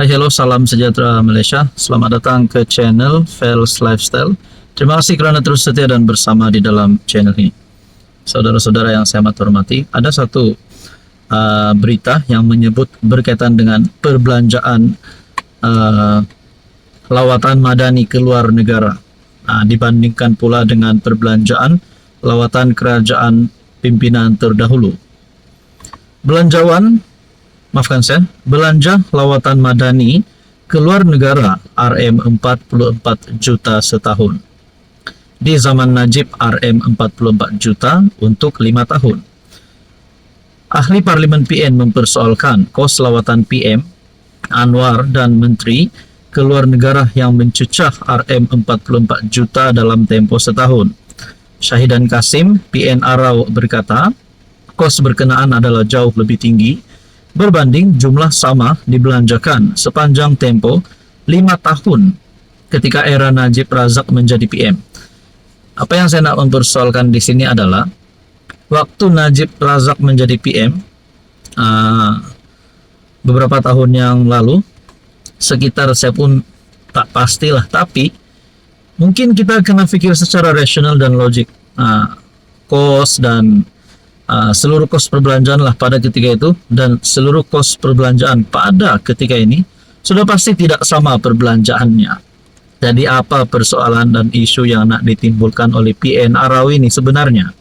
Hello, salam sejahtera Malaysia. Selamat datang ke channel Fels Lifestyle. Terima kasih kerana terus setia dan bersama di dalam channel ini. Saudara-saudara yang saya amat hormati, ada satu berita yang menyebut berkaitan dengan perbelanjaan lawatan madani ke luar negara, dibandingkan pula dengan perbelanjaan lawatan kerajaan pimpinan terdahulu. Belanja lawatan madani ke luar negara RM44 juta setahun. Di zaman Najib RM44 juta untuk 5 tahun. Ahli Parlimen PN mempersoalkan kos lawatan PM, Anwar dan Menteri ke luar negara yang mencecah RM44 juta dalam tempoh setahun. Syahidan Kasim, PN Arau berkata, kos berkenaan adalah jauh lebih tinggi berbanding jumlah sama dibelanjakan sepanjang tempo 5 tahun ketika era Najib Razak menjadi PM. Apa yang saya nak mempersoalkan di sini adalah waktu Najib Razak menjadi PM beberapa tahun yang lalu, sekitar saya pun tak pastilah, tapi mungkin kita kena fikir secara rasional dan logik. Kos dan seluruh kos perbelanjaan lah pada ketika itu dan seluruh kos perbelanjaan pada ketika ini sudah pasti tidak sama perbelanjaannya. Jadi apa persoalan dan isu yang nak ditimbulkan oleh PN Arau ini sebenarnya?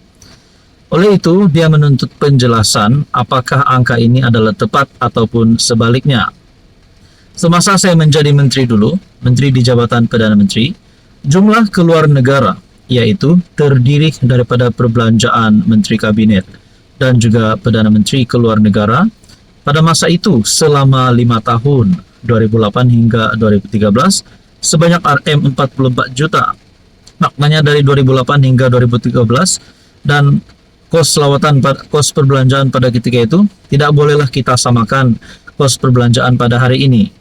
Oleh itu dia menuntut penjelasan apakah angka ini adalah tepat ataupun sebaliknya. Semasa saya menjadi menteri dulu, menteri di jabatan Perdana Menteri, jumlah keluar negara yaitu terdiri daripada perbelanjaan Menteri Kabinet dan juga Perdana Menteri Keluar Negara pada masa itu selama 5 tahun 2008 hingga 2013 sebanyak RM44 juta. Maknanya dari 2008 hingga 2013 dan kos perbelanjaan pada ketika itu tidak bolehlah kita samakan kos perbelanjaan pada hari ini.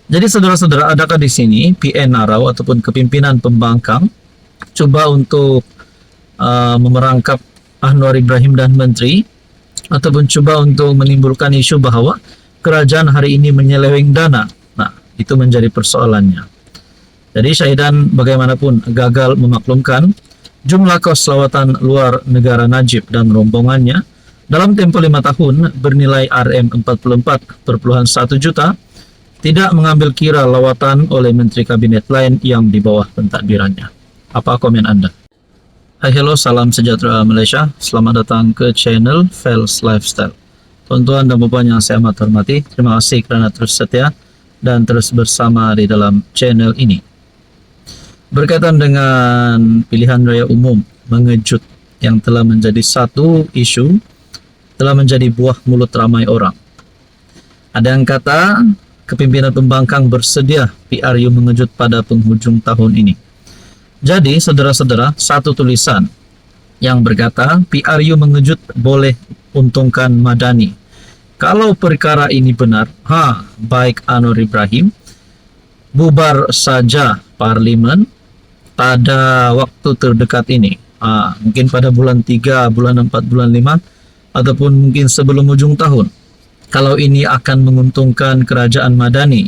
Jadi saudara-saudara, adakah di sini PN Arau ataupun kepimpinan pembangkang coba untuk memerangkap Anwar Ibrahim dan Menteri ataupun coba untuk menimbulkan isu bahawa kerajaan hari ini menyeleweng dana? Nah, itu menjadi persoalannya. Jadi Syahidan bagaimanapun gagal memaklumkan jumlah kos lawatan luar negara Najib dan rombongannya dalam tempoh 5 tahun bernilai RM44,1 juta, tidak mengambil kira lawatan oleh Menteri Kabinet lain yang di bawah pentadbirannya. Apa komen Anda? Hello, salam sejahtera Malaysia. Selamat datang ke channel Fels Lifestyle. Tuan-tuan dan puan yang saya amat hormati, terima kasih kerana terus setia dan terus bersama di dalam channel ini. Berkaitan dengan pilihan raya umum mengejut yang telah menjadi satu isu, telah menjadi buah mulut ramai orang. Ada yang kata kepimpinan pembangkang bersedia PRU mengejut pada penghujung tahun ini. Jadi, saudara-saudara, satu tulisan yang berkata PRU mengejut boleh untungkan Madani. Kalau perkara ini benar, baik Anwar Ibrahim, bubar saja Parlimen pada waktu terdekat ini. Mungkin pada bulan 3, bulan 4, bulan 5, ataupun mungkin sebelum ujung tahun. Kalau ini akan menguntungkan kerajaan Madani.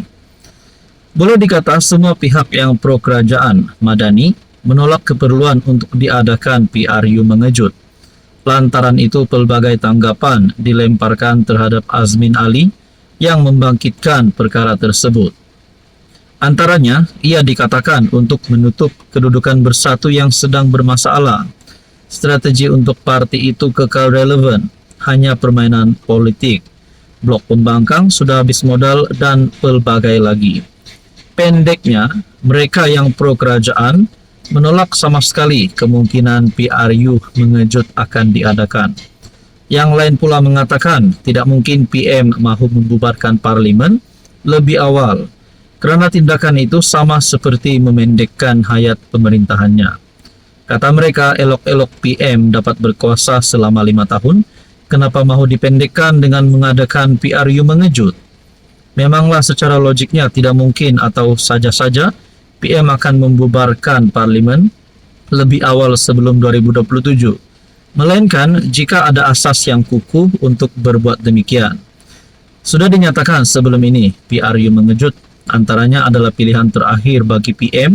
Boleh dikata semua pihak yang pro kerajaan Madani menolak keperluan untuk diadakan PRU mengejut. Lantaran itu pelbagai tanggapan dilemparkan terhadap Azmin Ali yang membangkitkan perkara tersebut. Antaranya, ia dikatakan untuk menutup kedudukan bersatu yang sedang bermasalah. Strategi untuk parti itu kekal relevan, hanya permainan politik. Blok pembangkang sudah habis modal dan pelbagai lagi. Pendeknya, mereka yang pro kerajaan menolak sama sekali kemungkinan PRU mengejut akan diadakan. Yang lain pula mengatakan tidak mungkin PM mahu membubarkan Parlimen lebih awal kerana tindakan itu sama seperti memendekkan hayat pemerintahannya. Kata mereka, elok-elok PM dapat berkuasa selama 5 tahun, kenapa mahu dipendekkan dengan mengadakan PRU mengejut? Memanglah secara logiknya tidak mungkin atau saja-saja PM akan membubarkan Parlimen lebih awal sebelum 2027. Melainkan jika ada asas yang kukuh untuk berbuat demikian. Sudah dinyatakan sebelum ini, PRU mengejut, antaranya adalah pilihan terakhir bagi PM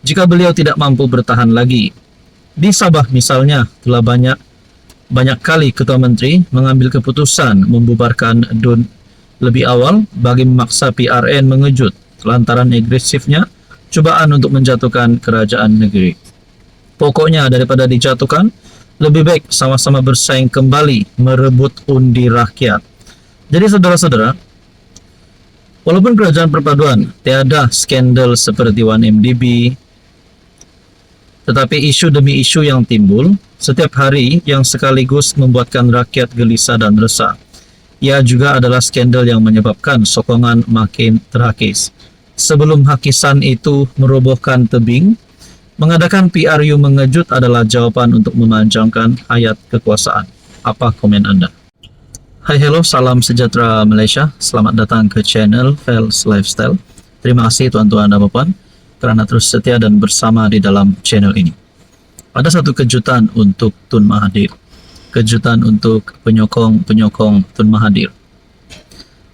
jika beliau tidak mampu bertahan lagi. Di Sabah misalnya, telah banyak kali ketua menteri mengambil keputusan membubarkan DUN lebih awal bagi memaksa PRN mengejut lantaran agresifnya cobaan untuk menjatuhkan kerajaan negeri. Pokoknya daripada dijatuhkan, lebih baik sama-sama bersaing kembali merebut undi rakyat. Jadi saudara-saudara, walaupun kerajaan perpaduan tiada skandal seperti 1MDB, tetapi isu demi isu yang timbul setiap hari yang sekaligus membuatkan rakyat gelisah dan resah. Ia juga adalah skandal yang menyebabkan sokongan makin terhakis. Sebelum hakisan itu merobohkan tebing, mengadakan PRU mengejut adalah jawaban untuk memanjangkan hayat kekuasaan. Apa komen Anda? Hai hello, salam sejahtera Malaysia. Selamat datang ke channel Fels Lifestyle. Terima kasih tuan-tuan dan puan kerana terus setia dan bersama di dalam channel ini. Ada satu kejutan untuk Tun Mahathir. Kejutan untuk penyokong Tun Mahathir.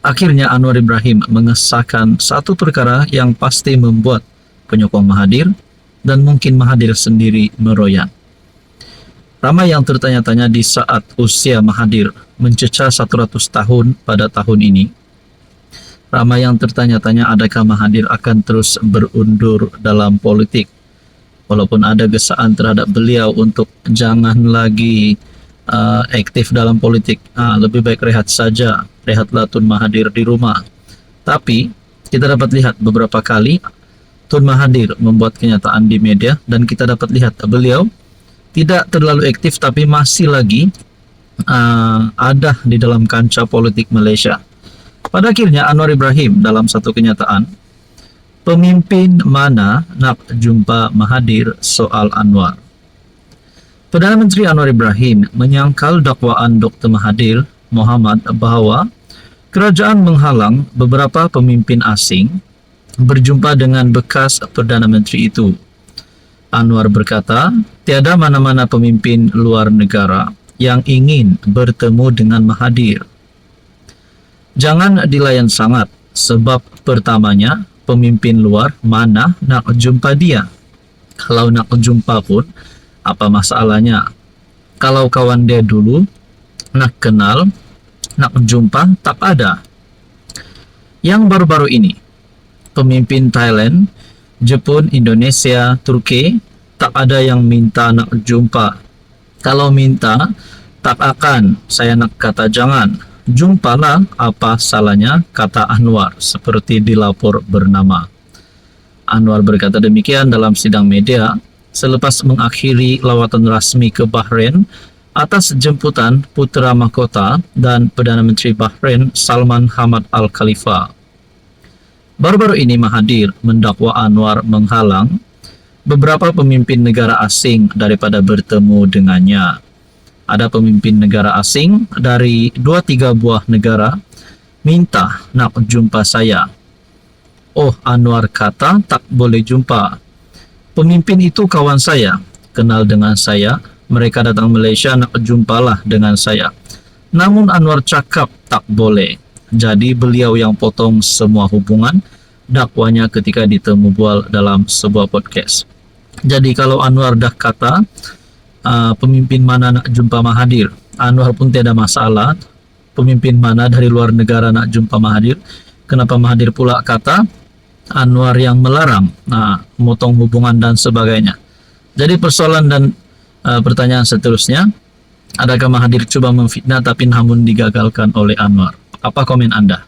Akhirnya Anwar Ibrahim mengesahkan satu perkara yang pasti membuat penyokong Mahathir dan mungkin Mahathir sendiri meroyan. Ramai yang tertanya-tanya di saat usia Mahathir mencecah 100 tahun pada tahun ini. Ramai yang tertanya-tanya adakah Mahathir akan terus berundur dalam politik. Walaupun ada gesaan terhadap beliau untuk jangan lagi aktif dalam politik. Lebih baik rehat saja. Rehatlah Tun Mahathir di rumah. Tapi kita dapat lihat beberapa kali Tun Mahathir membuat kenyataan di media dan kita dapat lihat beliau tidak terlalu aktif tapi masih lagi ada di dalam kancah politik Malaysia. Pada akhirnya Anwar Ibrahim dalam satu kenyataan, pemimpin mana nak jumpa Mahathir soal Anwar. Perdana Menteri Anwar Ibrahim menyangkal dakwaan Dr. Mahathir Mohamad bahawa kerajaan menghalang beberapa pemimpin asing berjumpa dengan bekas Perdana Menteri itu. Anwar berkata, tiada mana-mana pemimpin luar negara yang ingin bertemu dengan Mahathir. Jangan dilayan sangat, sebab pertamanya, pemimpin luar mana nak jumpa dia. Kalau nak jumpa pun, apa masalahnya? Kalau kawan dia dulu, nak kenal, nak jumpa, tak ada. Yang baru-baru ini, pemimpin Thailand, Jepun, Indonesia, Turki, tak ada yang minta nak jumpa. Kalau minta, tak akan. Saya nak kata jangan. Jumpalah, apa salahnya, kata Anwar, seperti dilapor bernama. Anwar berkata demikian dalam sidang media selepas mengakhiri lawatan rasmi ke Bahrain atas jemputan Putera Mahkota dan Perdana Menteri Bahrain Salman Hamad Al Khalifa. Baru-baru ini Mahathir mendakwa Anwar menghalang beberapa pemimpin negara asing daripada bertemu dengannya. Ada pemimpin negara asing dari 2-3 buah negara minta nak jumpa saya. Oh, Anwar kata tak boleh jumpa. Pemimpin itu kawan saya, kenal dengan saya. Mereka datang Malaysia nak jumpalah dengan saya. Namun Anwar cakap tak boleh. Jadi beliau yang potong semua hubungan dakwanya ketika ditemu bual dalam sebuah podcast. Jadi kalau Anwar dah kata pemimpin mana nak jumpa Mahathir, Anwar pun tiada masalah. Pemimpin mana dari luar negara nak jumpa Mahathir, kenapa Mahathir pula kata Anwar yang melarang, memotong hubungan dan sebagainya. Jadi persoalan dan pertanyaan seterusnya, adakah Mahathir cuba memfitnah tapi namun digagalkan oleh Anwar? Apa komen Anda?